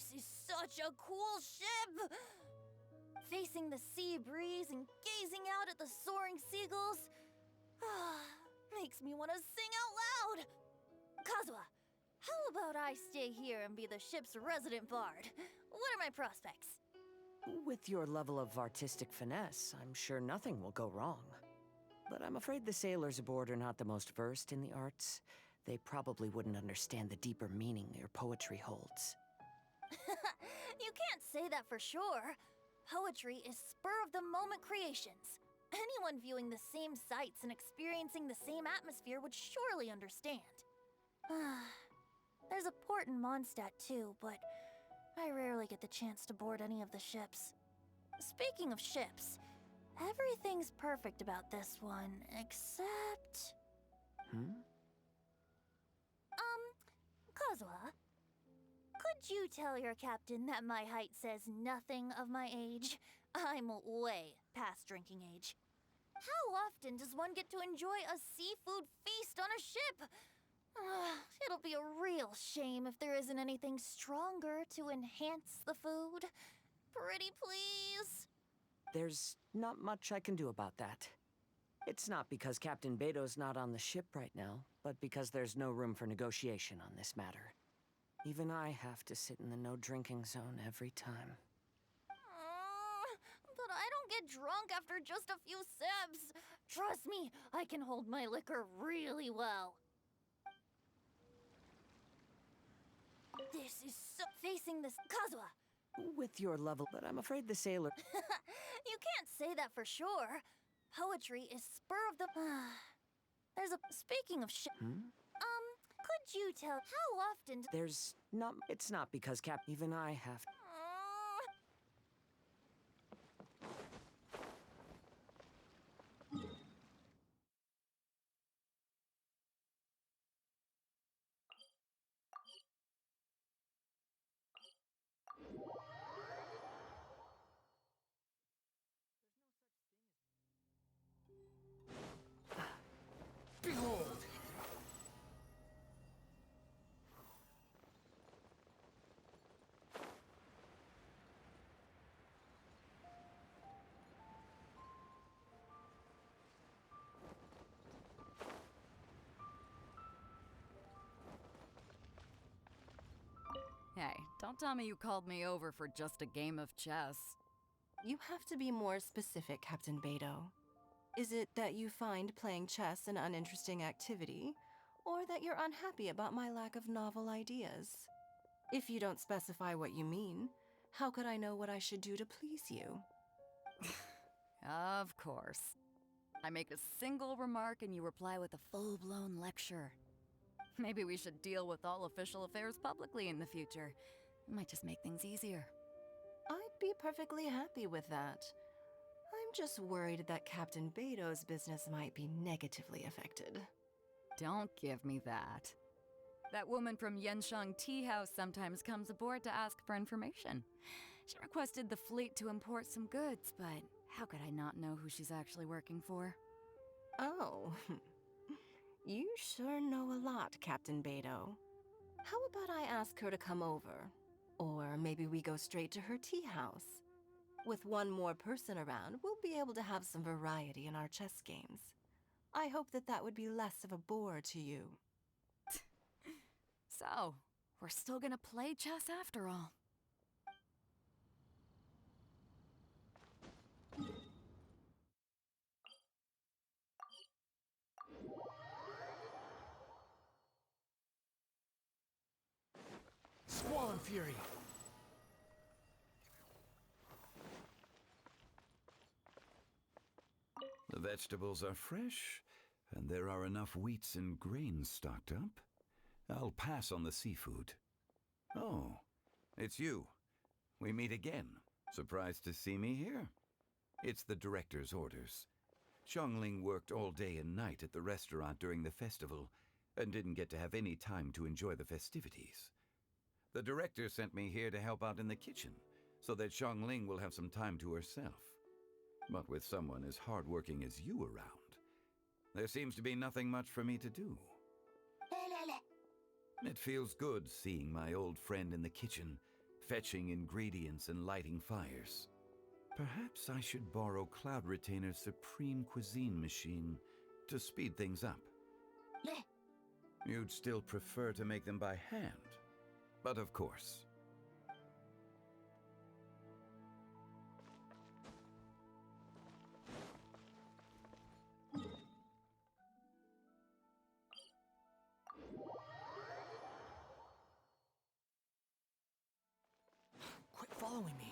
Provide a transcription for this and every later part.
This is such a cool ship! Facing the sea breeze and gazing out at the soaring seagulls, makes me want to sing out loud! Kazuha, how about I stay here and be the ship's resident bard? What are my prospects? With your level of artistic finesse, I'm sure nothing will go wrong. But I'm afraid the sailors aboard are not the most versed in the arts. They probably wouldn't understand the deeper meaning your poetry holds. You can't say that for sure. Poetry is spur-of-the-moment creations. Anyone viewing the same sights and experiencing the same atmosphere would surely understand. There's a port in Mondstadt too, but I rarely get the chance to board any of the ships. Speaking of ships, everything's perfect about this one, except... Kazuha, could you tell your captain that my height says nothing of my age? I'm way past drinking age. How often does one get to enjoy a seafood feast on a ship? It'll be a real shame if there isn't anything stronger to enhance the food. Pretty please? There's not much I can do about that. It's not because Captain Beto's not on the ship right now, but because there's no room for negotiation on this matter. Even I have to sit in the no-drinking zone every time. But I don't get drunk after just a few sips. Trust me, I can hold my liquor really well. This is so... Facing this... Kazuha! With your level, but I'm afraid the sailor... You can't say that for sure. Poetry is spur of the... There's a... Speaking of shit... Could you tell how often... There's not... It's not because even I have... Behold! Hey, don't tell me you called me over for just a game of chess. You have to be more specific, Captain Beto. Is it that you find playing chess an uninteresting activity, or that you're unhappy about my lack of novel ideas? If you don't specify what you mean, how could I know what I should do to please you? Of course. I make a single remark and you reply with a full-blown lecture. Maybe we should deal with all official affairs publicly in the future. It might just make things easier. I'd be perfectly happy with that. I'm just worried that Captain Beto's business might be negatively affected. Don't give me that. That woman from Genshin Tea House sometimes comes aboard to ask for information. She requested the fleet to import some goods, but how could I not know who she's actually working for? Oh, you sure know a lot, Captain Beto. How about I ask her to come over? Or maybe we go straight to her tea house. With one more person around, we'll be able to have some variety in our chess games. I hope that would be less of a bore to you. So, we're still gonna play chess after all. Squall and Fury! The vegetables are fresh, and there are enough wheats and grains stocked up. I'll pass on the seafood. Oh, it's you. We meet again. Surprised to see me here? It's the director's orders. Xiangling worked all day and night at the restaurant during the festival, and didn't get to have any time to enjoy the festivities. The director sent me here to help out in the kitchen, so that Xiangling will have some time to herself. But with someone as hardworking as you around, there seems to be nothing much for me to do. It feels good seeing my old friend in the kitchen, fetching ingredients and lighting fires. Perhaps I should borrow Cloud Retainer's supreme cuisine machine to speed things up. Bleh. You'd still prefer to make them by hand, but of course. Quit following me.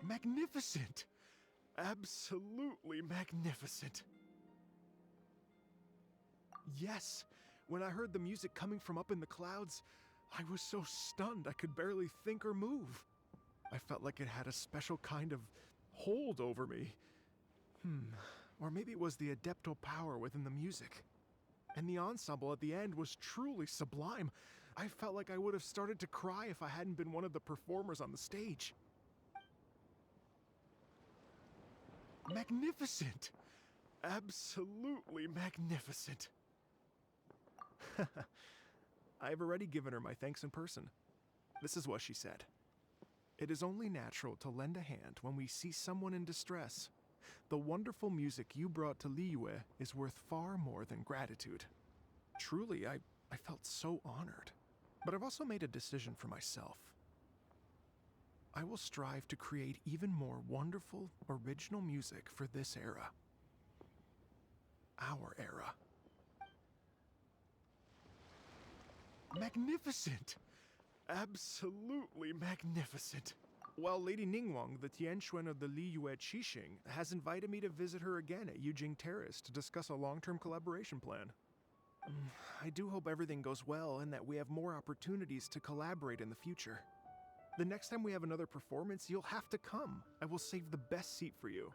Magnificent! Absolutely magnificent. Yes, when I heard the music coming from up in the clouds, I was so stunned I could barely think or move. I felt like it had a special kind of hold over me. Or maybe it was the adeptal power within the music. And the ensemble at the end was truly sublime. I felt like I would have started to cry if I hadn't been one of the performers on the stage. Magnificent! Absolutely magnificent. I've already given her my thanks in person. This is what she said. It is only natural to lend a hand when we see someone in distress. The wonderful music you brought to Liyue is worth far more than gratitude. Truly, I felt so honored. But I've also made a decision for myself. I will strive to create even more wonderful, original music for this era. Our era. Magnificent! Absolutely magnificent. While Lady Ningguang, the Tianquan of the Liyue Qixing, has invited me to visit her again at Yujing Terrace to discuss a long-term collaboration plan. I do hope everything goes well and that we have more opportunities to collaborate in the future. The next time we have another performance, you'll have to come. I will save the best seat for you.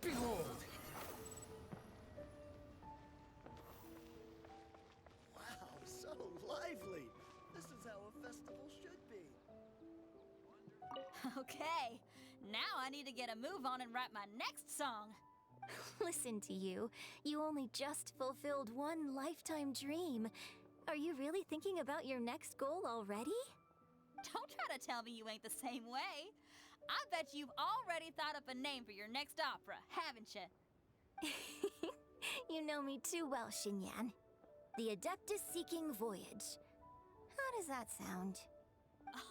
Behold! Wow, so lively! This is how a festival should be. Okay, now I need to get a move on and write my next song. Listen to you. You only just fulfilled one lifetime dream. Are you really thinking about your next goal already? Don't try to tell me you ain't the same way. I bet you've already thought up a name for your next opera, haven't you? You know me too well, Xinyan. The Adeptus Seeking Voyage. How does that sound?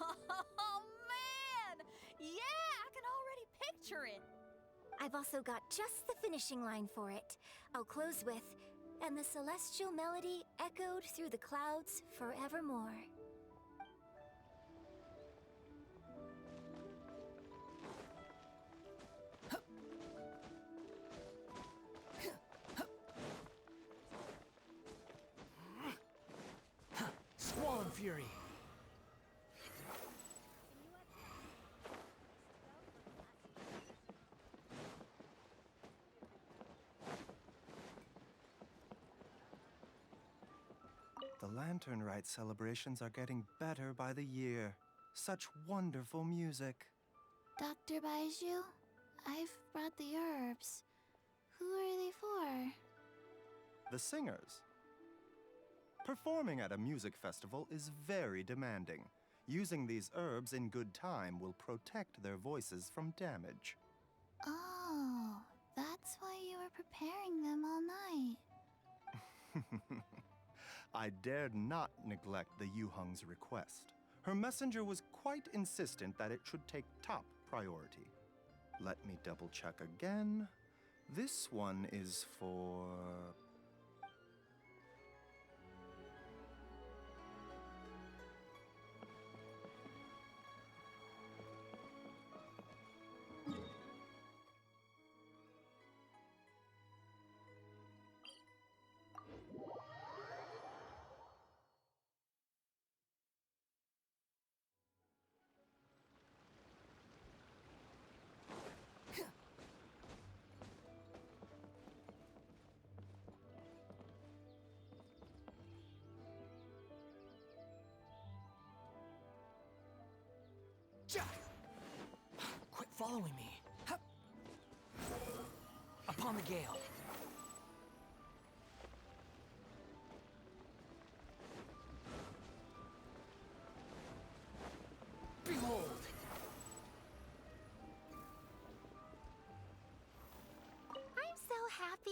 Oh, man! Yeah, I can already picture it. I've also got just the finishing line for it. I'll close with, "And the celestial melody echoed through the clouds forevermore." Squall and Fury! The Lantern Rite celebrations are getting better by the year. Such wonderful music. Dr. Baiju, I've brought the herbs. Who are they for? The singers. Performing at a music festival is very demanding. Using these herbs in good time will protect their voices from damage. Oh, that's why you were preparing them all night. I dared not neglect the Yuheng's request. Her messenger was quite insistent that it should take top priority. Let me double check again. This one is for... following me. Hup. Upon the gale. Behold! I'm so happy.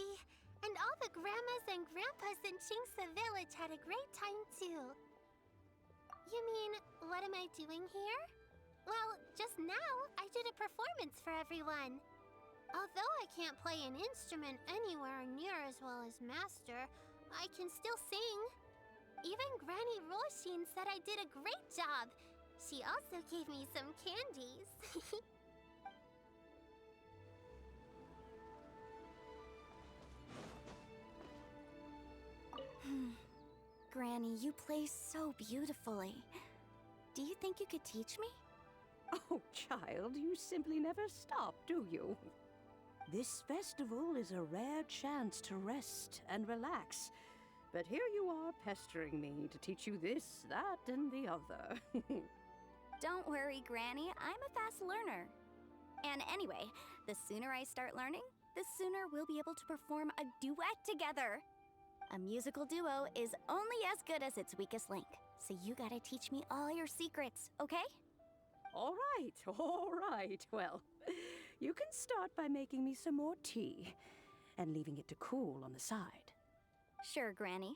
And all the grandmas and grandpas in Chingsa Village had a great time too. You mean, what am I doing here? Well, just now, I did a performance for everyone. Although I can't play an instrument anywhere near as well as Master, I can still sing. Even Granny Roshin said I did a great job. She also gave me some candies. Granny, you play so beautifully. Do you think you could teach me? Oh, child, you simply never stop, do you? This festival is a rare chance to rest and relax. But here you are pestering me to teach you this, that, and the other. Don't worry, Granny. I'm a fast learner. And anyway, the sooner I start learning, the sooner we'll be able to perform a duet together. A musical duo is only as good as its weakest link. So you gotta teach me all your secrets, okay? All right. Well, you can start by making me some more tea and leaving it to cool on the side. Sure, Granny.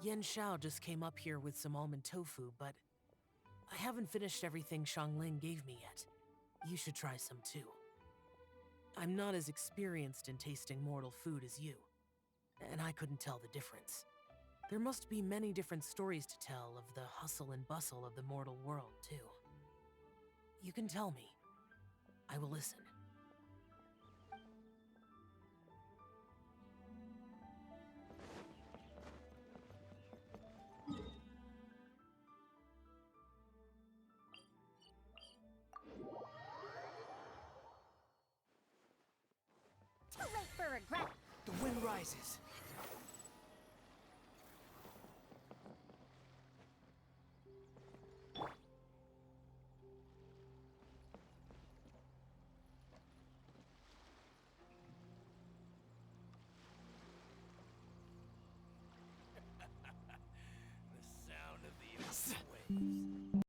Yen Xiao just came up here with some almond tofu, but I haven't finished everything Xiangling gave me yet. You should try some too. I'm not as experienced in tasting mortal food as you, and I couldn't tell the difference. There must be many different stories to tell of the hustle and bustle of the mortal world, too. You can tell me. I will listen. Too late for regret. The wind rises.